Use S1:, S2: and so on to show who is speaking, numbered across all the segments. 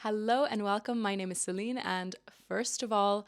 S1: Hello and welcome. My name is Céline, and first of all,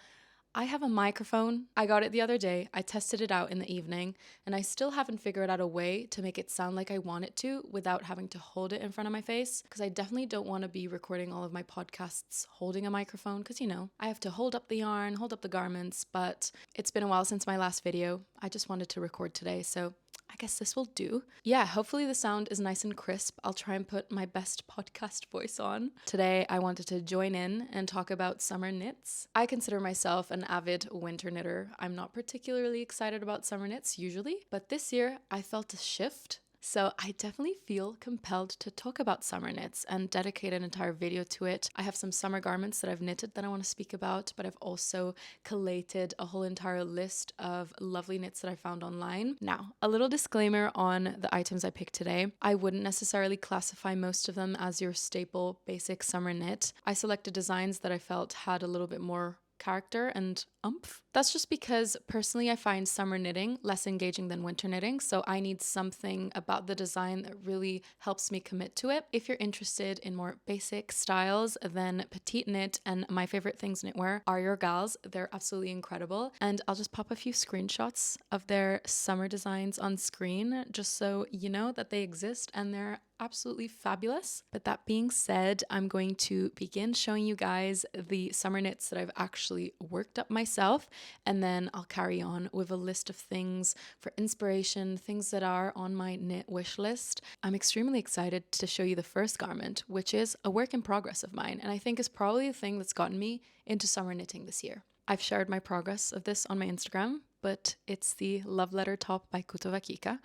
S1: I have a microphone. I got it the other day. I tested it out in the evening, and I still haven't figured out a way to make it sound like I want it to without having to hold it in front of my face, because I definitely don't want to be recording all of my podcasts holding a microphone, because I have to hold up the yarn, hold up the garments, but it's been a while since my last video. I just wanted to record today, so I guess this will do. Yeah, hopefully the sound is nice and crisp. I'll try and put my best podcast voice on. Today, I wanted to join in and talk about summer knits. I consider myself an avid winter knitter. I'm not particularly excited about summer knits usually, but this year I felt a shift. So I definitely feel compelled to talk about summer knits and dedicate an entire video to it. I have some summer garments that I've knitted that I want to speak about, but I've also collated a whole entire list of lovely knits that I found online. Now, a little disclaimer on the items I picked today. I wouldn't necessarily classify most of them as your staple basic summer knit. I selected designs that I felt had a little bit more character and oomph. That's just because personally I find summer knitting less engaging than winter knitting, so I need something about the design that really helps me commit to it. If you're interested in more basic styles, then Petite Knit and My Favorite Things Knitwear are your gals. They're absolutely incredible, and I'll just pop a few screenshots of their summer designs on screen just so you know that they exist and they're absolutely fabulous. But that being said, I'm going to begin showing you guys the summer knits that I've actually worked up myself, and then I'll carry on with a list of things for inspiration, things that are on my knit wish list. I'm extremely excited to show you the first garment, which is a work in progress of mine, and I think is probably the thing that's gotten me into summer knitting this year. I've shared my progress of this on my Instagram, but it's the Love Letter top by Kutovakika.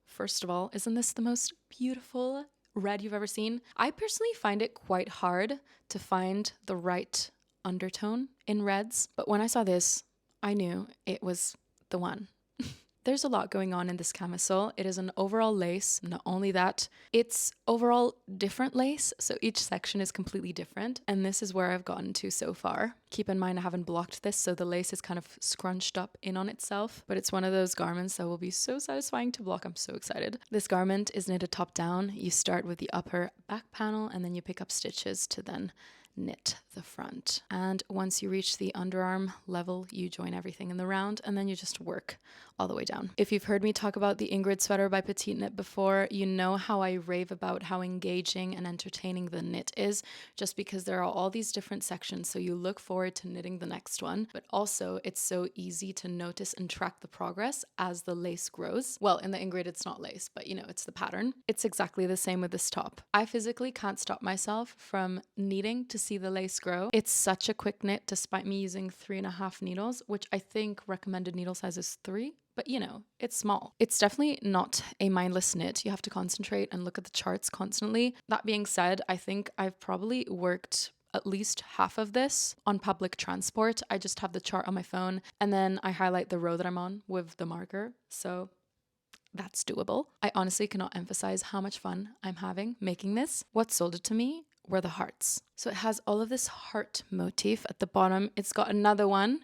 S1: First of all, isn't this the most beautiful red you've ever seen? I personally find it quite hard to find the right undertone in reds, but when I saw this, I knew it was the one. There's a lot going on in this camisole. It is an overall lace. Not only that, it's overall different lace, so each section is completely different, and this is where I've gotten to so far. Keep in mind I haven't blocked this, so the lace is kind of scrunched up in on itself, but it's one of those garments that will be so satisfying to block. I'm so excited. This garment is knitted top down. You start with the upper back panel, and then you pick up stitches to then knit the front. And once you reach the underarm level, you join everything in the round, and then you just work all the way down. If you've heard me talk about the Ingrid sweater by Petite Knit before, you know how I rave about how engaging and entertaining the knit is, just because there are all these different sections, so you look forward to knitting the next one, but also it's so easy to notice and track the progress as the lace grows. Well, in the Ingrid it's not lace, but it's the pattern. It's exactly the same with this top. I physically can't stop myself from needing to see the lace grow. It's such a quick knit despite me using 3.5 needles, which I think recommended needle size is 3. But it's small. It's definitely not a mindless knit. You have to concentrate and look at the charts constantly. That being said, I think I've probably worked at least half of this on public transport. I just have the chart on my phone, and then I highlight the row that I'm on with the marker. So that's doable. I honestly cannot emphasize how much fun I'm having making this. What sold it to me were the hearts. So it has all of this heart motif at the bottom. It's got another one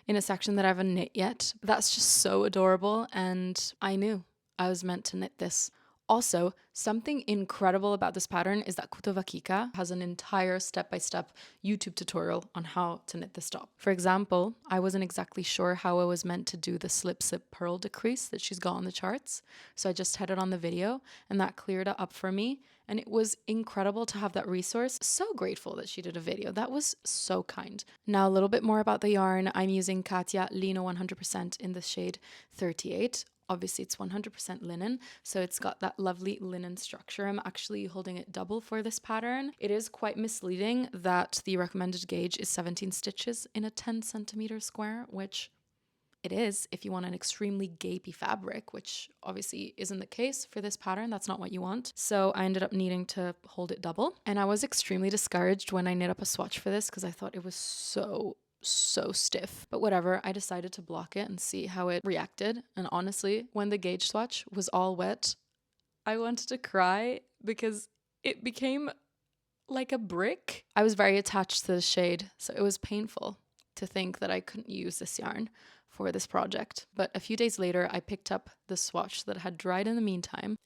S1: in a section that I haven't knit yet. That's just so adorable, and I knew I was meant to knit this. Also, something incredible about this pattern is that Kutovakika has an entire step-by-step YouTube tutorial on how to knit this top. For example, I wasn't exactly sure how I was meant to do the slip purl decrease that she's got on the charts, so I just had it on the video, and that cleared it up for me, and it was incredible to have that resource. So grateful that she did a video. That was so kind. Now a little bit more about the yarn. I'm using Katya Lino 100% in the shade 38. Obviously it's 100% linen, so it's got that lovely linen structure. I'm actually holding it double for this pattern. It is quite misleading that the recommended gauge is 17 stitches in a 10 centimeter square, which it is if you want an extremely gapey fabric, which obviously isn't the case for this pattern. That's not what you want. So I ended up needing to hold it double, and I was extremely discouraged when I knit up a swatch for this because I thought it was so stiff. But whatever, I decided to block it and see how it reacted. And honestly, when the gauge swatch was all wet, I wanted to cry because it became like a brick. I was very attached to the shade, so it was painful to think that I couldn't use this yarn for this project. But a few days later, I picked up the swatch that had dried in the meantime,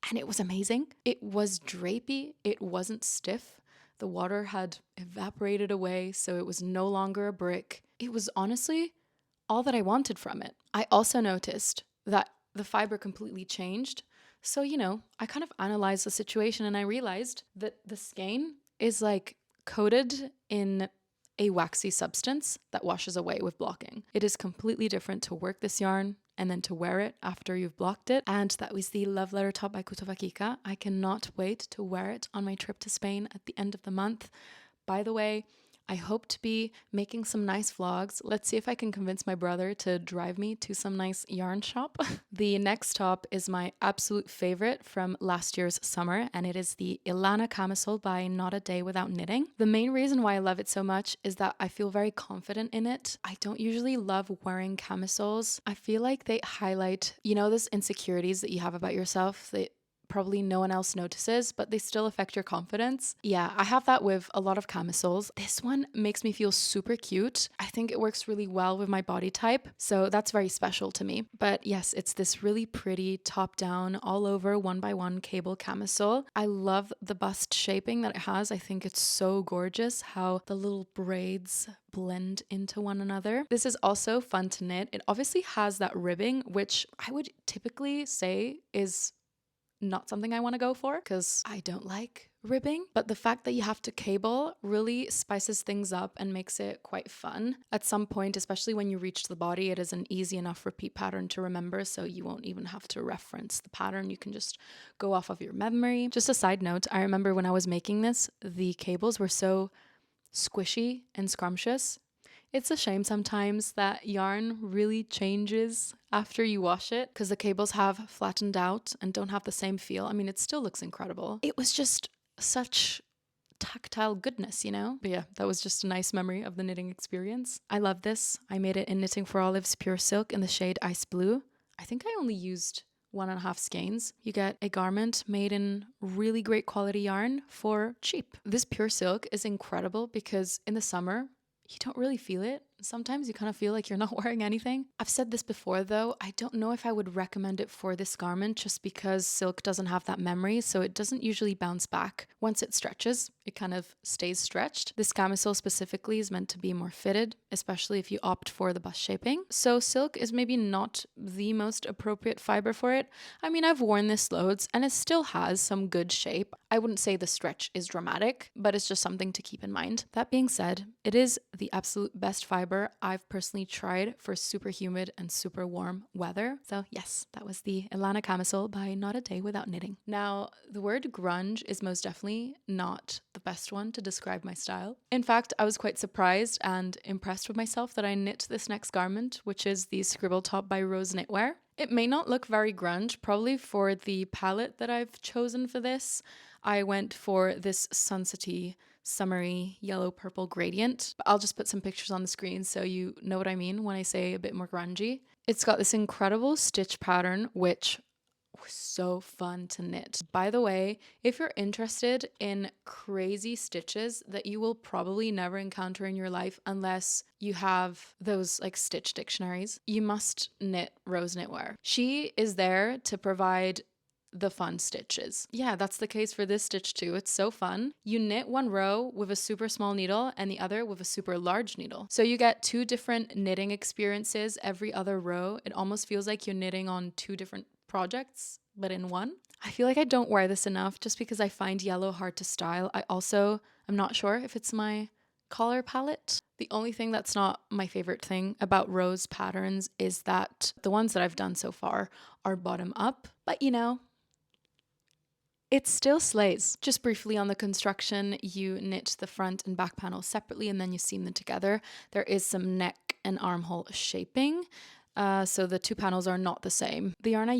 S1: and it was amazing. It was drapey. It wasn't stiff. The water had evaporated away, so it was no longer a brick. It was honestly all that I wanted from it. I also noticed that the fiber completely changed. So, I kind of analyzed the situation and I realized that the skein is like coated in a waxy substance that washes away with blocking. It is completely different to work this yarn and then to wear it after you've blocked it. And that was the Love Letter top by Kutovakika. I cannot wait to wear it on my trip to Spain at the end of the month. By the way, I hope to be making some nice vlogs. Let's see if I can convince my brother to drive me to some nice yarn shop. The next top is my absolute favorite from last year's summer, and it is the Ilana Camisole by Not a Day Without Knitting. The main reason why I love it so much is that I feel very confident in it. I don't usually love wearing camisoles. I feel like they highlight, those insecurities that you have about yourself that probably no one else notices, but they still affect your confidence. Yeah, I have that with a lot of camisoles. This one makes me feel super cute. I think it works really well with my body type, so that's very special to me. But yes, it's this really pretty top down, all over 1x1 cable camisole. I love the bust shaping that it has. I think it's so gorgeous how the little braids blend into one another. This is also fun to knit. It obviously has that ribbing, which I would typically say is not something I want to go for because I don't like ribbing. But the fact that you have to cable really spices things up and makes it quite fun. At some point, especially when you reach the body, it is an easy enough repeat pattern to remember, so you won't even have to reference the pattern. You can just go off of your memory. Just a side note, I remember when I was making this, the cables were so squishy and scrumptious. It's a shame sometimes that yarn really changes after you wash it because the cables have flattened out and don't have the same feel. I mean, it still looks incredible. It was just such tactile goodness, But yeah, that was just a nice memory of the knitting experience. I love this. I made it in Knitting for Olives Pure Silk in the shade Ice Blue. I think I only used 1.5 skeins. You get a garment made in really great quality yarn for cheap. This pure silk is incredible because in the summer, you don't really feel it. Sometimes you kind of feel like you're not wearing anything. I've said this before though, I don't know if I would recommend it for this garment just because silk doesn't have that memory, so it doesn't usually bounce back. Once it stretches, it kind of stays stretched. This camisole specifically is meant to be more fitted, especially if you opt for the bust shaping. So silk is maybe not the most appropriate fiber for it. I mean, I've worn this loads and it still has some good shape. I wouldn't say the stretch is dramatic, but it's just something to keep in mind. That being said, it is the absolute best fiber I've personally tried for super humid and super warm weather. So yes, that was the Ilana Camisole by Not a Day Without Knitting. Now, the word grunge is most definitely not the best one to describe my style. In fact, I was quite surprised and impressed with myself that I knit this next garment, which is the Scribble top by Rose Knitwear. It may not look very grunge, probably for the palette that I've chosen for this. I went for this sunsetty, summery, yellow-purple gradient. But I'll just put some pictures on the screen so you know what I mean when I say a bit more grungy. It's got this incredible stitch pattern, which was so fun to knit. By the way, if you're interested in crazy stitches that you will probably never encounter in your life unless you have those like stitch dictionaries, you must knit Rose Knitwear. She is there to provide the fun stitches. Yeah, that's the case for this stitch too. It's so fun. You knit one row with a super small needle and the other with a super large needle. So you get 2 different knitting experiences every other row. It almost feels like you're knitting on 2 different projects, but in one. I feel like I don't wear this enough just because I find yellow hard to style. I also am not sure if it's my color palette. The only thing that's not my favorite thing about Rose patterns is that the ones that I've done so far are bottom up, but it still slays. Just briefly on the construction, you knit the front and back panels separately and then you seam them together. There is some neck and armhole shaping, so the 2 panels are not the same. The yarn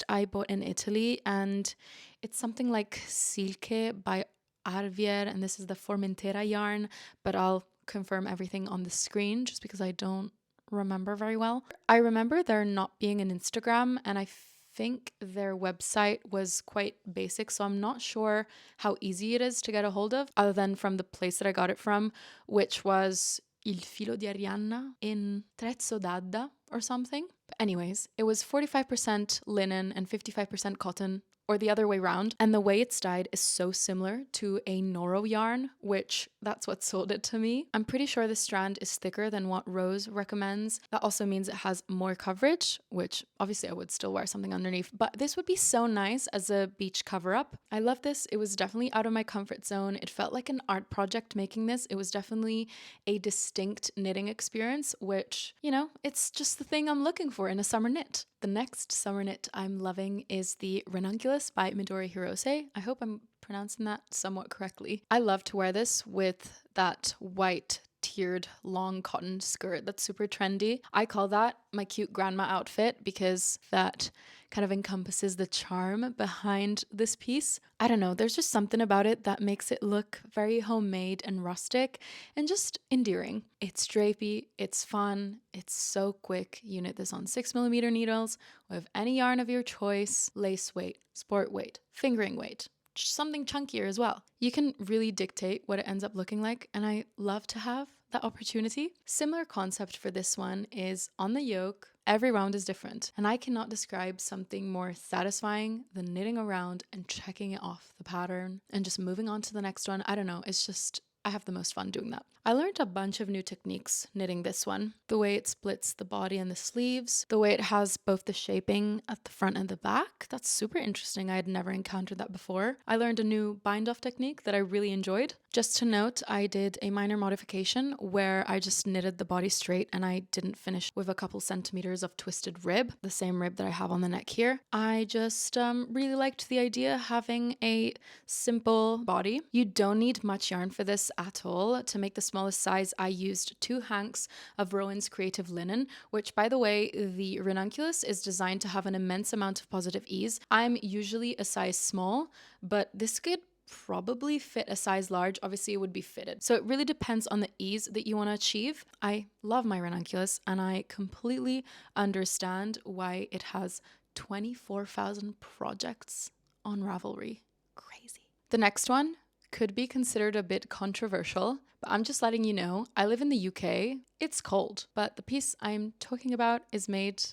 S1: I bought in Italy, and it's something like Silke by Arvier, and this is the Formentera yarn, but I'll confirm everything on the screen just because I don't remember very well. I remember there not being an Instagram, and I think their website was quite basic, so I'm not sure how easy it is to get a hold of, other than from the place that I got it from, which was Il Filo di Arianna in Trezzo d'Adda or something. But anyways, it was 45% linen and 55% cotton, or the other way around. And the way it's dyed is so similar to a Noro yarn, which that's what sold it to me. I'm pretty sure the strand is thicker than what Rose recommends. That also means it has more coverage, which obviously I would still wear something underneath, but this would be so nice as a beach cover up. I love this. It was definitely out of my comfort zone. It felt like an art project making this. It was definitely a distinct knitting experience, which, you know, it's just the thing I'm looking for in a summer knit. The next summer knit I'm loving is the Ranunculus by Midori Hirose. I hope I'm pronouncing that somewhat correctly. I love to wear this with that white tiered long cotton skirt that's super trendy. I call that my cute grandma outfit because that kind of encompasses the charm behind this piece. I don't know, there's just something about it that makes it look very homemade and rustic and just endearing. It's drapey, it's fun, it's so quick. You knit this on 6mm needles with any yarn of your choice, lace weight, sport weight, fingering weight, something chunkier as well. You can really dictate what it ends up looking like, and I love to have that opportunity. Similar concept for this one is on the yoke. Every round is different, and I cannot describe something more satisfying than knitting a round and checking it off the pattern and just moving on to the next one. I don't know, it's just, I have the most fun doing that. I learned a bunch of new techniques knitting this one. The way it splits the body and the sleeves, the way it has both the shaping at the front and the back. That's super interesting. I had never encountered that before. I learned a new bind off technique that I really enjoyed. Just to note, I did a minor modification where I just knitted the body straight and I didn't finish with a couple centimeters of twisted rib, the same rib that I have on the neck here. I just really liked the idea of having a simple body. You don't need much yarn for this at all. To make the smallest size, I used 2 hanks of Rowan's Creative Linen, which, by the way, the Ranunculus is designed to have an immense amount of positive ease. I'm usually a size small, but this could probably fit a size large. Obviously it would be fitted, so it really depends on the ease that you want to achieve. I love my Ranunculus and I completely understand why it has 24,000 projects on Ravelry. Crazy. The next one could be considered a bit controversial, but I'm just letting you know, I live in the UK. It's cold, but the piece I'm talking about is made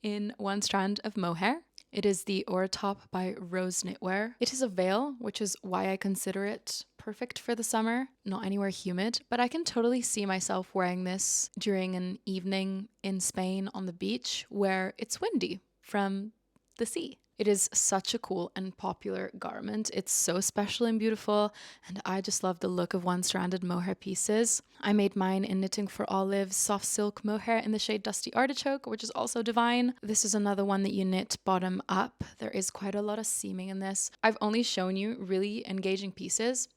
S1: in one strand of mohair. It is the Aura Top by Rose Knitwear. It is a veil, which is why I consider it perfect for the summer, not anywhere humid, but I can totally see myself wearing this during an evening in Spain on the beach where it's windy from the sea. It is such a cool and popular garment. It's so special and beautiful, and I just love the look of one-stranded mohair pieces. I made mine in Knitting for Olive's soft silk mohair in the shade Dusty Artichoke, which is also divine. This is another one that you knit bottom up. There is quite a lot of seaming in this. I've only shown you really engaging pieces.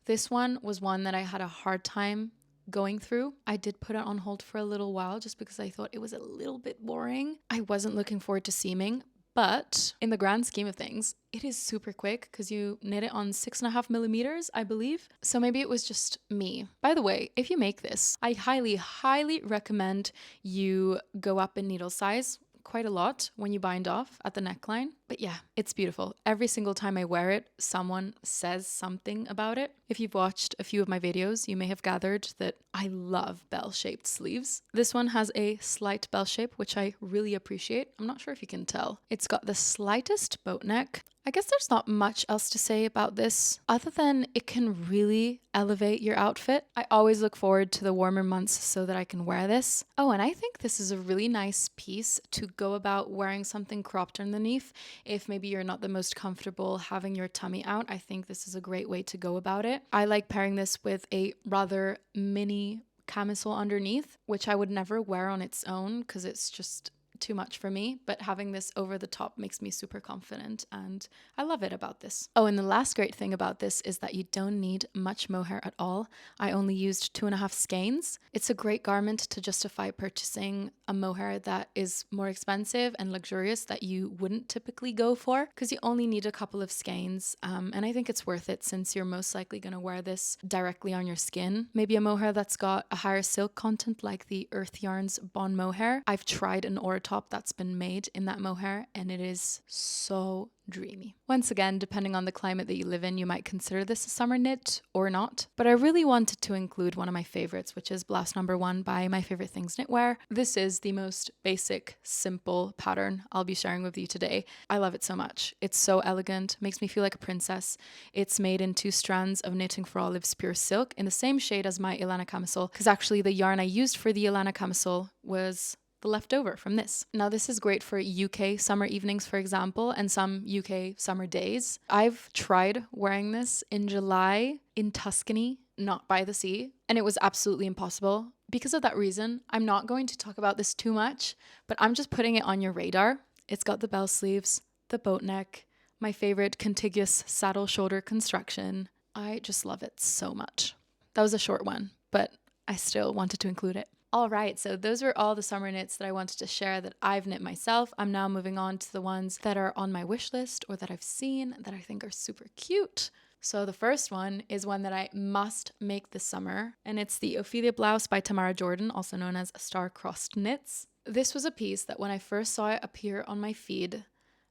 S1: This one was one that I had a hard time going through. I did put it on hold for a little while just because I thought it was a little bit boring. I wasn't looking forward to seaming. But in the grand scheme of things, it is super quick because you knit it on 6.5mm, I believe. So maybe it was just me. By the way, if you make this, I highly, highly recommend you go up in needle size quite a lot when you bind off at the neckline. But yeah, it's beautiful. Every single time I wear it, someone says something about it. If you've watched a few of my videos, you may have gathered that I love bell-shaped sleeves. This one has a slight bell shape, which I really appreciate. I'm not sure if you can tell. It's got the slightest boat neck. I guess there's not much else to say about this other than it can really elevate your outfit. I always look forward to the warmer months so that I can wear this. Oh, and I think this is a really nice piece to go about wearing something cropped underneath. If maybe you're not the most comfortable having your tummy out, I think this is a great way to go about it. I like pairing this with a rather mini camisole underneath, which I would never wear on its own because it's just too much for me, but having this over the top makes me super confident and I love it about this. Oh, and the last great thing about this is that you don't need much mohair at all. I only used 2.5 skeins. It's a great garment to justify purchasing a mohair that is more expensive and luxurious that you wouldn't typically go for because you only need a couple of skeins, and I think it's worth it since you're most likely going to wear this directly on your skin. Maybe a mohair that's got a higher silk content like the Earth Yarns Bon Mohair. I've tried an Aura top that's been made in that mohair, and it is so dreamy. Once again, depending on the climate that you live in, you might consider this a summer knit or not, but I really wanted to include one of my favorites, which is Blouse number 1 by My Favorite Things Knitwear. This is the most basic, simple pattern I'll be sharing with you today. I love it so much. It's so elegant, makes me feel like a princess. It's made in 2 strands of Knitting for Olive's pure silk in the same shade as my Ilana camisole, because actually the yarn I used for the Ilana camisole was the leftover from this. Now this is great for UK summer evenings, for example, and some UK summer days. I've tried wearing this in July in Tuscany, not by the sea, and it was absolutely impossible. Because of that reason, I'm not going to talk about this too much, but I'm just putting it on your radar. It's got the bell sleeves, the boat neck, my favorite contiguous saddle shoulder construction. I just love it so much. That was a short one, but I still wanted to include it. All right, so those were all the summer knits that I wanted to share that I've knit myself. I'm now moving on to the ones that are on my wish list or that I've seen that I think are super cute. So the first one is one that I must make this summer, and it's the Ophelia blouse by Tamara Jordan, also known as Star-Crossed Knits. This was a piece that when I first saw it appear on my feed,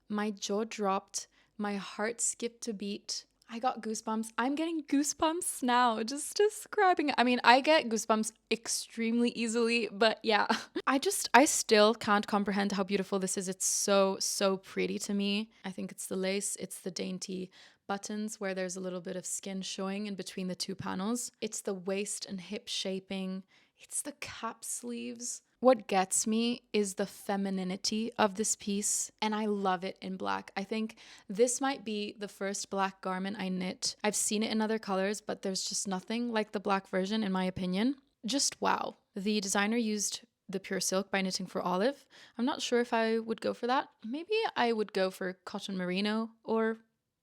S1: my jaw dropped, my heart skipped a beat. I got goosebumps. I'm getting goosebumps now just describing it. I mean, I get goosebumps extremely easily, but yeah. I still can't comprehend how beautiful this is. It's so, so pretty to me. I think it's the lace, it's the dainty buttons where there's a little bit of skin showing in between the 2 panels. It's the waist and hip shaping. It's the cap sleeves. What gets me is the femininity of this piece, and I love it in black. I think this might be the first black garment I knit. I've seen it in other colors, but there's just nothing like the black version in my opinion. Just wow. The designer used the pure silk by Knitting for Olive. I'm not sure if I would go for that. Maybe I would go for cotton merino or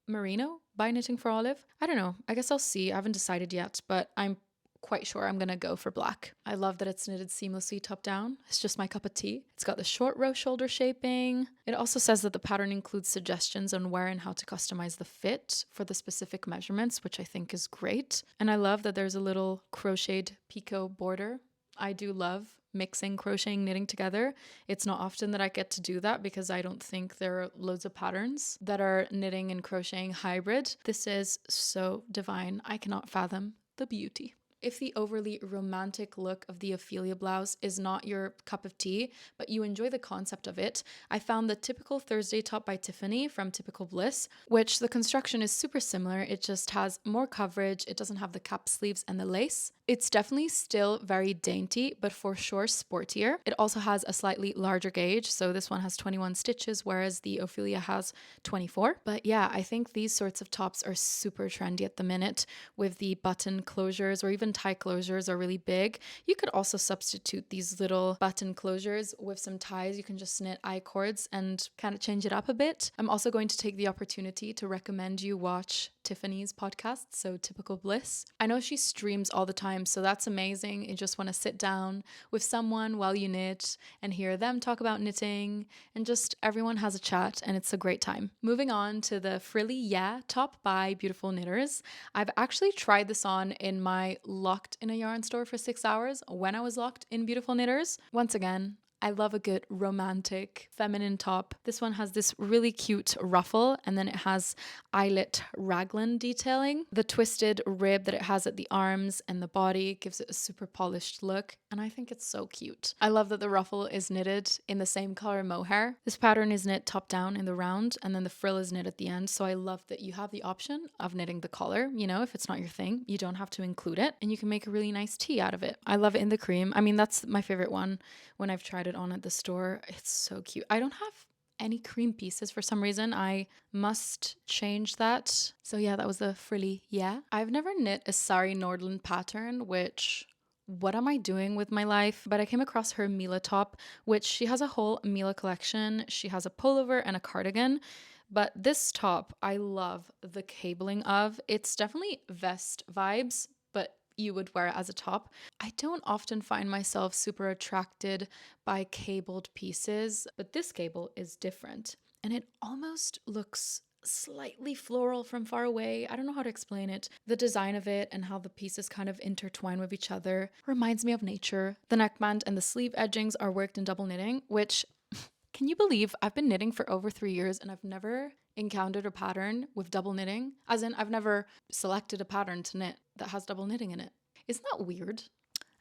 S1: merino by Knitting for Olive. I don't know. I guess I'll see. I haven't decided yet, but I'm quite sure I'm gonna go for black. I love that it's knitted seamlessly top down. It's just my cup of tea. It's got the short row shoulder shaping. It also says that the pattern includes suggestions on where and how to customize the fit for the specific measurements, which I think is great. And I love that there's a little crocheted picot border. I do love mixing crochet and knitting together. It's not often that I get to do that because I don't think there are loads of patterns that are knitting and crocheting hybrid. This is so divine. I cannot fathom the beauty. If the overly romantic look of the Ophelia blouse is not your cup of tea, but you enjoy the concept of it, I found the Typical Thursday top by Tiffany from Typical Bliss, which the construction is super similar. It just has more coverage. It doesn't have the cap sleeves and the lace. It's definitely still very dainty, but for sure sportier. It also has a slightly larger gauge. So this one has 21 stitches, whereas the Ophelia has 24. But yeah, I think these sorts of tops are super trendy at the minute with the button closures or even tie closures are really big. You could also substitute these little button closures with some ties. You can just knit I-cords and kind of change it up a bit. I'm also going to take the opportunity to recommend you watch Tiffany's podcast, so Typical Bliss. I know she streams all the time, so that's amazing. You just want to sit down with someone while you knit and hear them talk about knitting, and just everyone has a chat and it's a great time. Moving on to the Frilly Yeah top by Beautiful Knitters. I've actually tried this on in my locked in a yarn store for 6 hours when I was locked in Beautiful Knitters. Once again, I love a good romantic feminine top. This one has this really cute ruffle and then it has eyelet raglan detailing. The twisted rib that it has at the arms and the body gives it a super polished look and I think it's so cute. I love that the ruffle is knitted in the same color mohair. This pattern is knit top down in the round and then the frill is knit at the end, so I love that you have the option of knitting the collar. You know, if it's not your thing, you don't have to include it and you can make a really nice tee out of it. I love it in the cream. I mean, that's my favorite one when I've tried it on at the store. It's so cute. I don't have any cream pieces for some reason. I must change that. So yeah, that was the Frilly Yeah. I've never knit a Sari Nordlund pattern, which what am I doing with my life? But I came across her Mila top, which she has a whole Mila collection. She has a pullover and a cardigan. But this top, I love the cabling of. It's definitely vest vibes, but you would wear it as a top. I don't often find myself super attracted by cabled pieces, but this cable is different and it almost looks slightly floral from far away. I don't know how to explain it. The design of it and how the pieces kind of intertwine with each other reminds me of nature. The neckband and the sleeve edgings are worked in double knitting, which Can you believe I've been knitting for over 3 years and I've never encountered a pattern with double knitting? As in, I've never selected a pattern to knit that has double knitting in it. Isn't that weird?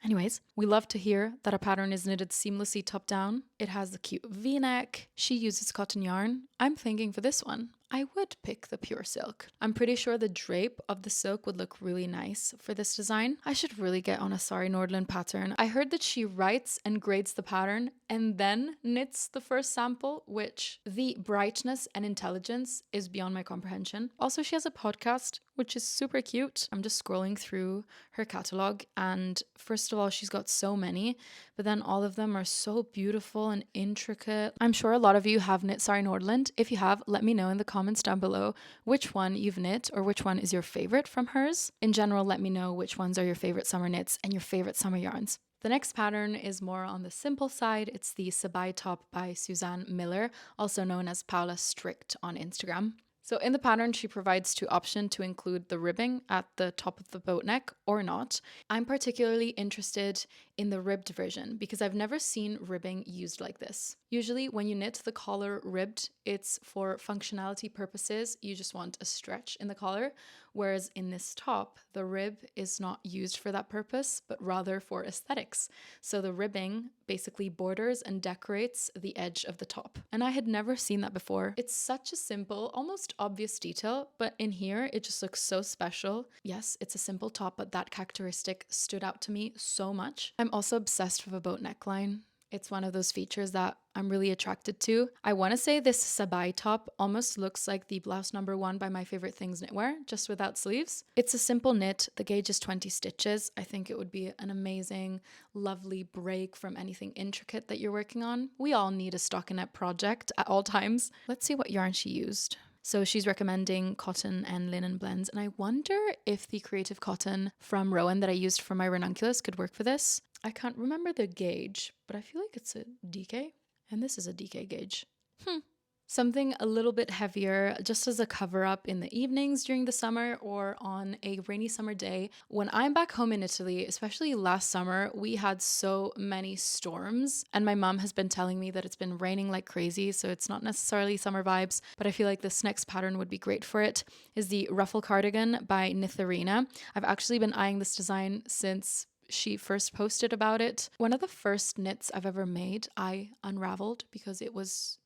S1: Anyways, we love to hear that a pattern is knitted seamlessly top down. It has the cute v-neck. She uses cotton yarn. I'm thinking for this one, I would pick the pure silk. I'm pretty sure the drape of the silk would look really nice for this design. I should really get on a Sari Nordlund pattern. I heard that she writes and grades the pattern and then knits the first sample, which the brightness and intelligence is beyond my comprehension. Also, she has a podcast, which is super cute. I'm just scrolling through her catalog, and first of all, she's got so many, but then all of them are so beautiful and intricate. I'm sure a lot of you have knit Sari Nordlund. If you have, let me know in the comments down below which one you've knit or which one is your favorite from hers. In general, let me know which ones are your favorite summer knits and your favorite summer yarns. The next pattern is more on the simple side. It's the Sabai top by Susanne Müller, also known as Paula Strict on Instagram. So in the pattern, she provides two options to include the ribbing at the top of the boat neck or not. I'm particularly interested in the ribbed version because I've never seen ribbing used like this. Usually when you knit the collar ribbed, it's for functionality purposes. You just want a stretch in the collar, whereas in this top, the rib is not used for that purpose, but rather for aesthetics. So the ribbing basically borders and decorates the edge of the top. And I had never seen that before. It's such a simple, almost obvious detail, but in here, it just looks so special. Yes, it's a simple top, but that characteristic stood out to me so much. I'm also obsessed with a boat neckline. It's one of those features that I'm really attracted to. I want to say this Sabai top almost looks like the blouse number 1 by My Favorite Things Knitwear, just without sleeves. It's a simple knit. The gauge is 20 stitches. I think it would be an amazing, lovely break from anything intricate that you're working on. We all need a stockinette project at all times. Let's see what yarn she used. So she's recommending cotton and linen blends, and I wonder if the creative cotton from Rowan that I used for my Ranunculus could work for this. I can't remember the gauge, but I feel like it's a DK, and this is a DK gauge. Something a little bit heavier, just as a cover up in the evenings during the summer or on a rainy summer day. When I'm back home in Italy, especially last summer, we had so many storms, and my mom has been telling me that it's been raining like crazy, so it's not necessarily summer vibes, but I feel like this next pattern would be great for it. Is the Ruffle cardigan by Knitharina. I've actually been eyeing this design since she first posted about it. One of the first knits I've ever made, I unraveled because it was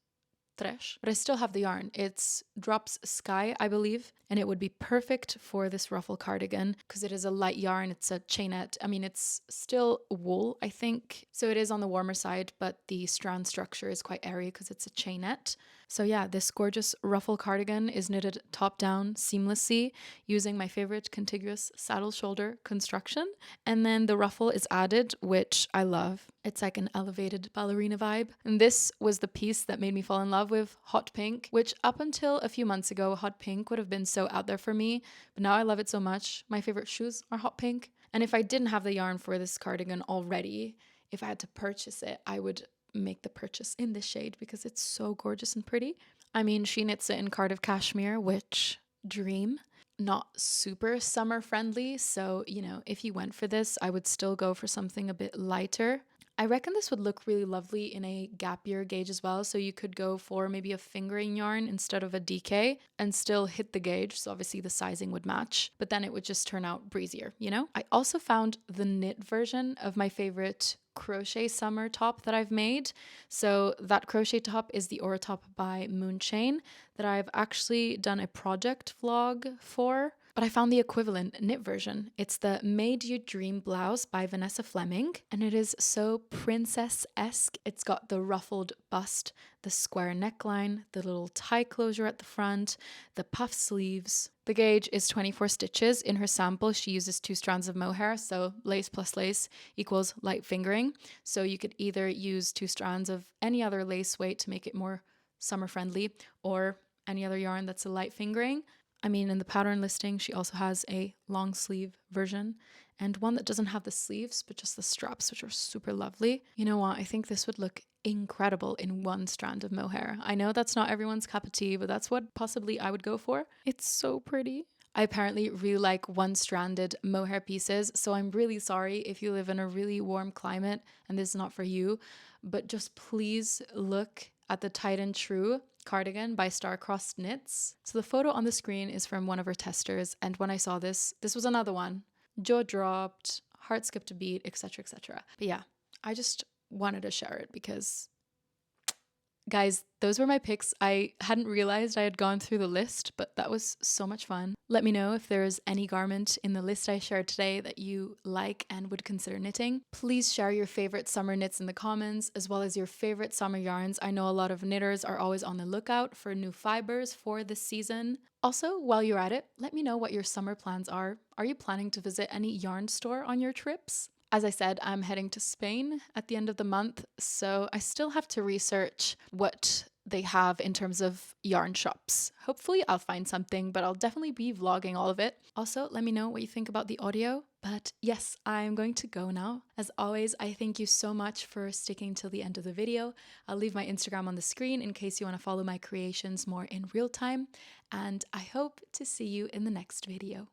S1: trash, but I still have the yarn. It's Drops Sky, I believe, and it would be perfect for this Ruffle cardigan because it is a light yarn. It's a chainette. I mean, it's still wool, I think, so it is on the warmer side, but the strand structure is quite airy because it's a chainette. So yeah, this gorgeous Ruffle cardigan is knitted top down seamlessly using my favorite contiguous saddle shoulder construction, and then the ruffle is added, which I love. It's like an elevated ballerina vibe. And this was the piece that made me fall in love with hot pink, which up until a few months ago, hot pink would have been so out there for me, but now I love it so much. My favorite shoes are hot pink. And if I didn't have the yarn for this cardigan already, if I had to purchase it, I would make the purchase in this shade because it's so gorgeous and pretty. I mean, she knits it in Cardiff cashmere, which dream. Not super summer friendly, so if you went for this, I would still go for something a bit lighter. I reckon this would look really lovely in a gap year gauge as well, so you could go for maybe a fingering yarn instead of a DK and still hit the gauge, so obviously the sizing would match, but then it would just turn out breezier, I also found the knit version of my favorite crochet summer top that I've made. So that crochet top is the Aura top by Moonchain that I've actually done a project vlog for. But I found the equivalent knit version. It's the Made You Dream blouse by Vanessa Fleming, and it is so princess-esque. It's got the ruffled bust, the square neckline, the little tie closure at the front, the puff sleeves. The gauge is 24 stitches. In her sample, she uses 2 strands of mohair, so lace plus lace equals light fingering. So you could either use 2 strands of any other lace weight to make it more summer friendly, or any other yarn that's a light fingering. I mean, in the pattern listing, she also has a long sleeve version and one that doesn't have the sleeves, but just the straps, which are super lovely. You know what? I think this would look incredible in 1 strand of mohair. I know that's not everyone's cup of tea, but that's what possibly I would go for. It's so pretty. I apparently really like 1-stranded mohair pieces, so I'm really sorry if you live in a really warm climate and this is not for you, but just please look at the Titan True cardigan by Star-Crossed Knits. So the photo on the screen is from one of her testers, and when I saw this was another one. Jaw dropped, heart skipped a beat, etc, etc. But yeah, I just wanted to share it because, guys, those were my picks. I hadn't realized I had gone through the list, but that was so much fun. Let me know if there's any garment in the list I shared today that you like and would consider knitting. Please share your favorite summer knits in the comments, as well as your favorite summer yarns. I know a lot of knitters are always on the lookout for new fibers for this season. Also, while you're at it, let me know what your summer plans are. Are you planning to visit any yarn store on your trips? As I said, I'm heading to Spain at the end of the month, so I still have to research what they have in terms of yarn shops. Hopefully I'll find something, but I'll definitely be vlogging all of it. Also, let me know what you think about the audio. But yes, I'm going to go now. As always, I thank you so much for sticking till the end of the video. I'll leave my Instagram on the screen in case you want to follow my creations more in real time. And I hope to see you in the next video.